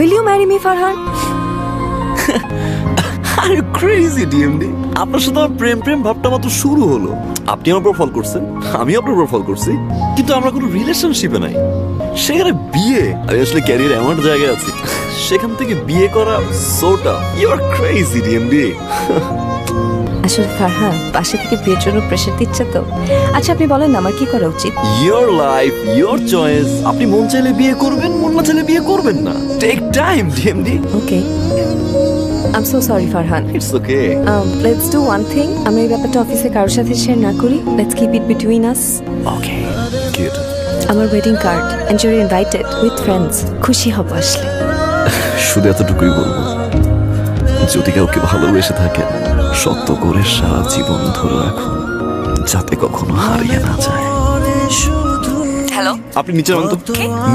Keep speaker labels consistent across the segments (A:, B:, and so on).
A: Will you marry me, Farhan?
B: Are you crazy, DMD? আপনার সাথে আমার প্রেম ভাবটা মাত্র শুরু হলো। আপনি আমার উপর ফল করছেন, আমি আপনার উপর ফল করছি, কিন্তু আমরা কোনো রিলেশনশিপে নাই। সেখানে বিয়ে, আমি আসলে ক্যারিয়ার এমন জায়গায় আছি, সেখান থেকে বিয়ে করা সোটা। You are crazy, DMD.
A: আসলে ফারহান পাশে থেকে বিয়ের জন্য প্রেশার দিচ্ছে তো। আচ্ছা আপনি বলেন না আমার কি করা উচিত?
B: Your life, your choice. আপনি মন চাইলে বিয়ে করবেন, মন না চাইলে বিয়ে করবেন না। Take time, DMD.
A: Okay, I'm so sorry Farhan.
B: It's okay.
A: Let's do one thing. আমরা এই ব্যাপারটা অফিসে কারোর সাথে শেয়ার না করি. Let's keep it between us.
B: Okay. Good.
A: আমার wedding card and you're invited with friends. খুশি হব আসলে।
B: শুধু এতটুকুই বলবো, যদি কাউকে ভালোবেসে থাকেন সত্য করে সারা জীবন ধরে রাখুন, যাতে কখনো হারিয়ে না যায়।
A: হ্যালো,
B: আপনি নিচে নামান তো।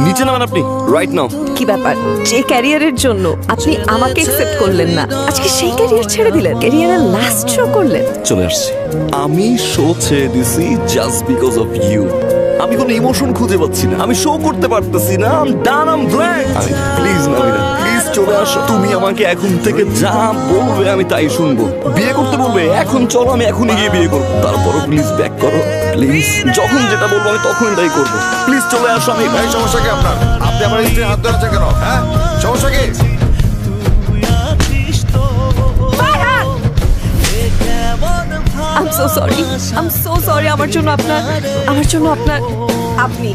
B: নিচে নামান আপনি, রাইট নাও।
A: কি ব্যাপার? যে ক্যারিয়ারের জন্য আপনি আমাকে অ্যাকসেপ্ট করলেন না, আজকে সেই ক্যারিয়ার ছেড়ে দিলেন, ক্যারিয়ারের লাস্ট শো করলেন।
B: চলে আসছি, আমি শো ছেড়ে দিছি জাস্ট বিকজ অফ ইউ। আমি কোনো ইমোশন খুঁজে পাচ্ছি না, আমি শো করতে পারতেছি না। I am done, I am blank. Please Namira, please চলে আসো। তুমি আমাকে এখন থেকে যা বলবে আমি তাই শুনবো। বিয়ে করতে বলবে, এখন চলো, আমি এখনই গিয়ে বিয়ে করবো। তারপরও প্লিজ ব্যাক করো, প্লিজ। যখন যেটা বলবো আমি তখনই তাই করবো। প্লিজ চলে আসো। আমি
C: ভাই, সমস্যা কি আপনার? আপনি আমার স্ত্রীর হাত ধরেছেন কেন? হ্যাঁ, সমস্যা কি?
A: I'm so sorry. I'm so sorry. আমার জন্য আপনার আপনি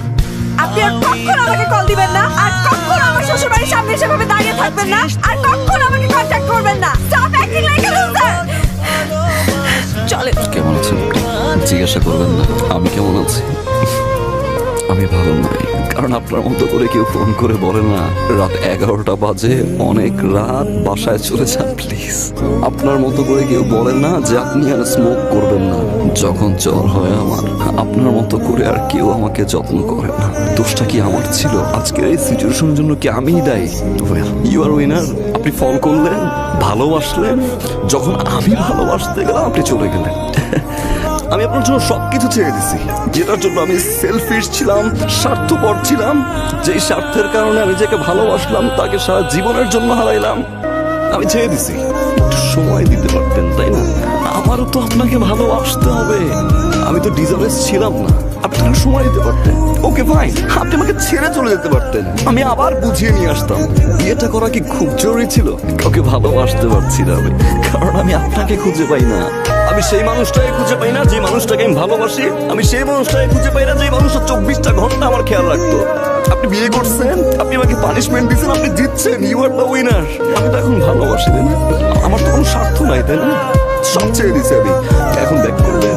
A: আর কখনো আমাকে কল দিবেন না, আর কখনো আমার শ্বশুর বাড়ির সামনে সেভাবে দাঁড়িয়ে থাকবেন না, আর কখনো আমাকে কন্ট্যাক্ট করবেন না। Stop acting like a loser. চলে।
B: কেমন আছেন জিজ্ঞাসা করবেন না, আমি কেমন আছি? আমি ভালো নই, কারণ আপনার মতো করে কেউ ফোন করে বলে না রাত 11টা বাজে, অনেক রাত, বাসায় চলে যান প্লিজ। আপনার মতো করে কেউ বলে না যে আপনি আর স্মোক করবেন না। যখন জ্বর হয় আমার, আপনার মতো করে আর কেউ আমাকে যত্ন করে না। দোষটা কি আমার ছিল? আজকের এই সিচুয়েশনের জন্য কি আমিই দায়ী? You are winner. আপনি ফল করলেন, ভালোবাসলেন, যখন আমি ভালোবাসতে গেলাম আপনি চলে গেলেন। আমি আপনার জন্য সবকিছু ছেড়ে দিছি, যেটার জন্য আমি সেলফিশ ছিলাম, স্বার্থপর ছিলাম। যেই স্বার্থের কারণে আমি যাকে ভালোবাসলাম তাকে সারা জীবনের জন্য হারাইলাম। আমি ছেড়ে দিছি। একটু সময় দিতে পারতেন, তাই না? আমারও তো আপনাকে ভালোবাসতে হবে। আমি তো ডিজার্ভেস ছিলাম না, আপনি একটু সময় দিতে পারতেন। ওকে ফাইন, আপনি আমাকে ছেড়ে চলে যেতে পারতেন, আমি আবার বুঝিয়ে নিয়ে আসতাম। বিয়েটা করা কি খুব জরুরি ছিল? ওকে ভালোবাসতে পারছি না আমি, কারণ আমি আপনাকে খুঁজে পাই না। আমি সেই মানুষটাকে খুঁজে পাই না যে মানুষটাকে আমি ভালোবাসি। আমি সেই মানুষটাকে খুঁজে পাই না যে মানুষটা 24টা ঘন্টা আমার খেয়াল রাখতো। আপনি বিয়ে করছেন, আপনি আমাকে পানিশমেন্ট দিচ্ছেন, আপনি জিতছেন, ইউ আর দ্য উইনার। আমি তো এখন ভালোবাসি, তাই না? আমার তো কোনো স্বার্থ নাই, তাই না? সব ছেড়ে দিচ্ছি আমি। এখন ব্যাক করবেন,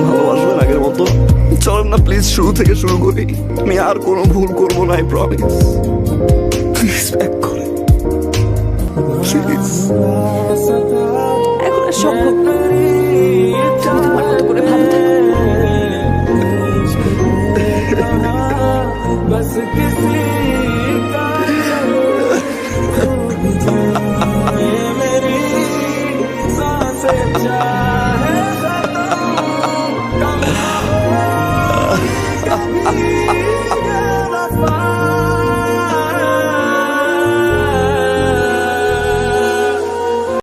B: ভালোবাসবেন আগের মতো। চলেন না প্লিজ, শুরু থেকে শুরু করি। আমি আর কোনো ভুল করবো না, আই প্রমিস। প্লিজ ব্যাক করেন, প্লিজ।
A: এখন আর সম্ভব না। তুমি তোমার মতো করে ভালো থাকো।